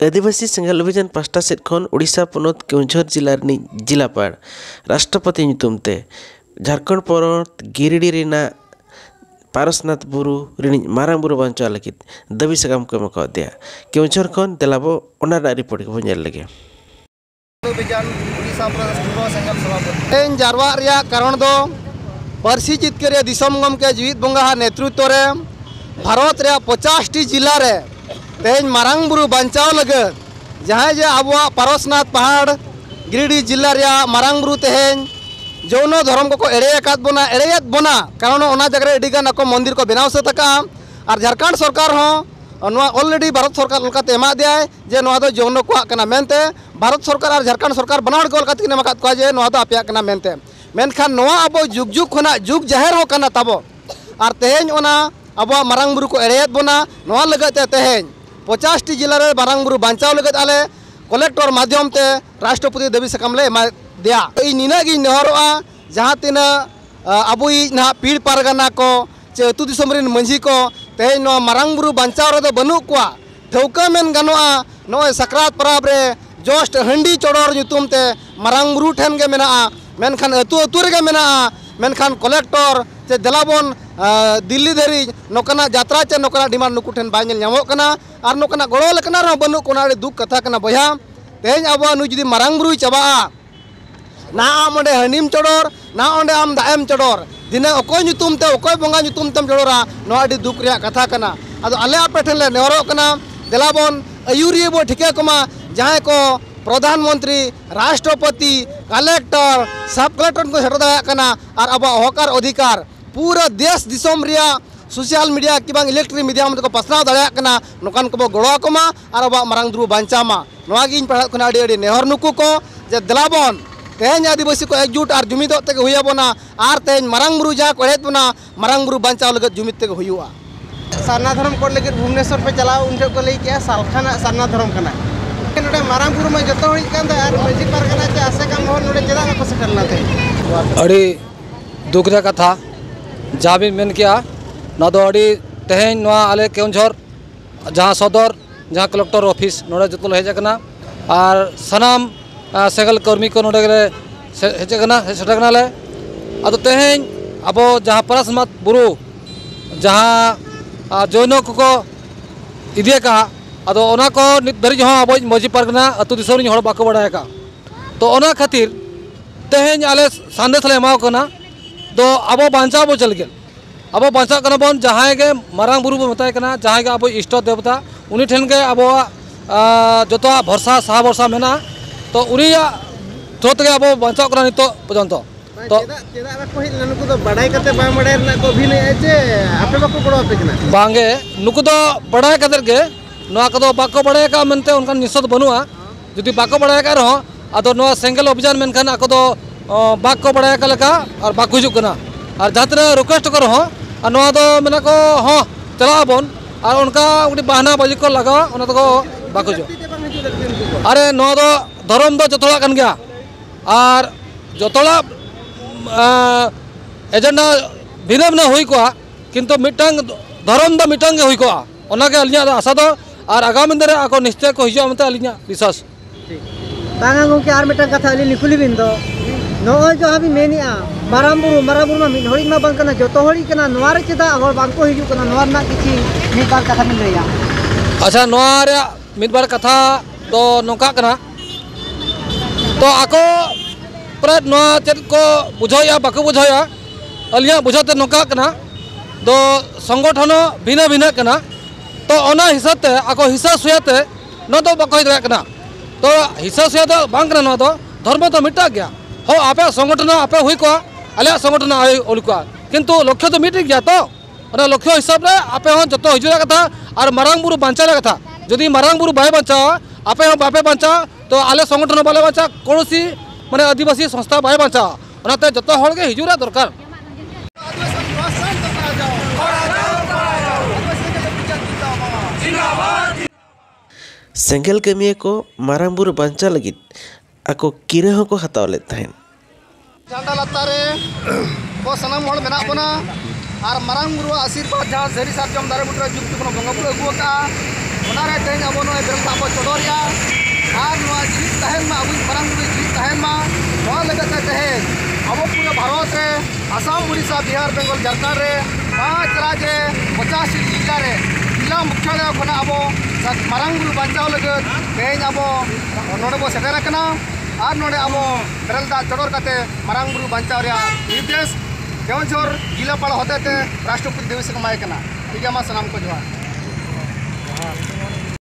आदिवासी सेंगल अभियान pasta set खन ओडिशा पोनत केउझर जिला जिलापाड़ राष्ट्रपति नुतुमते झारखंड पोनत गिरिडि रेना पारसनाथ बुरु रिनिज मारांग बुरु बांचा लगित दाबी सगाम को एमा दिया केउझर खन देलाबो ओना रिपोर्ट को नेल लगे तेन जारवा रिया कारण दो पारसी जितकर दिसम गमके जीवित बंगा नेतृत्व रे भारत रे 50टी जिला रे तेन मारांग बुरु बांचाव लगत जहाँ जे आबुआ पारसनाथ पहाड़ गिरिडि जिला रे मारांग बुरु तेन जौनो धर्म को एड़ेकात बोना कारण ओना जगह एडिगान को मंदिर को बनाव सतका और झारखंड सरकार ऑलरेडी भारत सरकार लकाते एमा दिया जे नोआ दो जौनो को कना मेनते भारत सरकार और झारखंड सरकार बनाड़ को लकाते किने मकात को जे नोआ दो आपिया कना मेनते मेनखान नोआ अब जुग जुग खना जुग जाहिर हो कना ताबो और तेहेन ओना अब मारांग बुरु को एड़ेत बोना नोआ लगते तेहेन 50टी जिला रे मारांग बुरु बांचाव लगत आले कलेक्टर माध्यम ते राष्ट्रपति दाबी सकाम ले एमा दिया निना गी नेहरोआ जहाँ तीना अबुई ना पीड़ पारगाना को चे अतु दिसम रेन मंझी को तेहेन नो मारांग बुरु बांचाव रे बनु कुआ ठौका मेन गानोआ नोय सकरात पराब रे जोस्ट हंडी चोड़ोर नुतुम ते मारांग बुरु ठेन गे मेना मेनखान अतु अतु रे गे मेना मेनखान कलेक्टर चे दलाबन दिल्ली धरी नोकना यात्रा चे नोकना डिमांड नुकु ठेन बाय ᱧᱟᱢᱚᱜ ᱠᱟᱱᱟ और नोकना गड़ो लेकना रो बनु कोना रे दुख कथा कना बया तेहेन अब नु जुदी मारांग बुरु चाबा ना आम ओंडे हंडीम चोड़ोर ना ओंडे आम दाएम चोड़ोर दिने अकोय ᱧᱩᱛᱩᱢ ते अकोय बंगा ᱧᱩᱛᱩᱢ तेम चोड़ोरा नो आडी दुख रे कथा कना आदो आले आपे ठेन ले नेहरो कना देलाबन अयुरिया बो ठिके कमा जहां को प्रधानमंत्री राष्ट्रपति कलेक्टर सब कलेक्टर को हेरो दाया कना और अब हकार अधिकार पूरा देश दिसम रिया सोशल मीडिया कि बांग इलेक्ट्रिक मीडिया में को पसनाव दाया कना नोकान को गड़ो कमा और अब मारांग बुरु बांचामा नोआ गिन पढ़ा कना आडी नेहर नुकु को जे देलाबन तेहेन आदिवासी को एकजुट और जुमिद तक हुईबना और तेहेन मारांग बुरु जहाँ को हेतना मारांग बुरु बांचाव लगत जुमिद तक हुईआ सारना धर्म कोड लगे भुवनेश्वर पे चलाओ उन को लई के सालखाना सारना धर्म कना नोडे मारांग बुरु में जतो हई कान और मजी पारगना चे आसे काम हो नोडे चेदा को सेटलना थे अड़ी दुख रे कथा जाबी मेन किया ना दो अड़ी तेहेन नोआ आले केउझर जहाँ सदर जहाँ कलेक्टर ऑफिस नोडे जतो हेज कना और सनाम सेगल कर्मी को नोडे हेजना सेटकना ले अदो तेहेन अब जहाँ पारसनाथ बुरु जहाँ जैनो को इदिया का अदो ओना को नित धरी हो अब मजी पारगना अतु दिसम रि हड़ बाको बडाय का तो ओना खातिर तेहेन आले संदेश ले एमाव कना तो अब बांचा बो चल गेल अब बांचा कना बन जहाँ के मारांग बुरु बो बताय कना जहाँ के अब इष्ट देवता उनी ठेन के अब जतो भरसा साहा भरसा मेना तो उनिया थोत के अब बांचा कना नितो पर्यंत तो चेदा को हिल नुकु तो बडाय कते बा बडाय ना को भी नहीं जे आपे बाको गड़ो आपे कना बांगे नुकु तो बडाय कते के नोआ को बाको बडाय का मनते उनका निश्चित बनुआ जुदी बाको बडाय का रहो आदो नोआ सेंगल अभियान मेनखान आको दो बाको बडाय का लेका और बाको हिजुग कना और जहां रिक्वेस्ट करो हो और नोआ दो मेना को हो चला बन और उनका उडी बहाना बाजी को लगा उना तो बाको जो अरे नोआ दो धर्म दो जतोला कन गया और जतोला एजेंडा भिन्न भिन्न हुई को किंतु मिटांग धर्म दो मिटांग हुई को ओना के अलिया आशा दो और आगामी दिन आको निश्चय को हिजो मते अलिया विश्वास बांगा गो के आर मिटांग कथा अली लिकुली बिन दो नो जो अभी मेनिया मारांग बुरु मा मिन होड़ी मा बांग कना जतो होड़ी कना नोआरे चेदा हर बांग को हिजु कना नोआर ना किछि मिद बार कथा मिल रया अच्छा नोआरे मिद बार कथा तो नोका कना तो आको प्रे नोआ चेद को बुझाया बाको बुझाया अलिया बुझाते नोका कना तो संगठन भिन्न भिन्न कना तो ओना हिसाब ते आको हिसाब सुयाते न तो बाको हिदरा कना तो हिसाब सुयाते बांग कना न तो धर्म तो मिटा गया हो आपे संगठन आपे हुई को आले संगठन आय ओल को किंतु लक्ष्य तो मिट गया तो ओना लक्ष्य हिसाब रे आपे हो जतो हिजुरा कथा और मारांग बुरु बांचाले कथा जदी मारांग बुरु बाय बांचा आपे हो बापे बांचा तो आले संगठन बाले बांचा कोनोसी माने आदिवासी संस्था बाय बांचा ओनाते जतो हळ के हिजुरा दरकार सेंगल कमिया को मारांग बुरु बांचा लगित आको किरे हो को हताव ले तहन चांदा लतारे को सनम हळ मेना बना और मारांग बुरु आशीर्वाद जहाँ झरी साजम दारे बुटरा जुक्ति को बंगा बुरु अगुआ ओनारे तेज अब बेरल दाग बो चोदरिया और जीत तहन मा अब मारांग बुरु जीत तहन मा लगते तेज अब पूरे भारत रे आसाम उड़ीसा बिहार बेंगल झारखंड रे 5 राज्य 50 जिला रे जिला मुख्यालय खना अब मारांग बुरु बांचाव लगत तेज अब नोडे बो सेटर कना और नोडे अब बेरल दाग चोदर कते मारांग बुरु बांचाव रे निर्देश केवंझर जिलापाल होते राष्ट्रपति दिवस कमाय कना ठीक है मा सनाम को जोहार।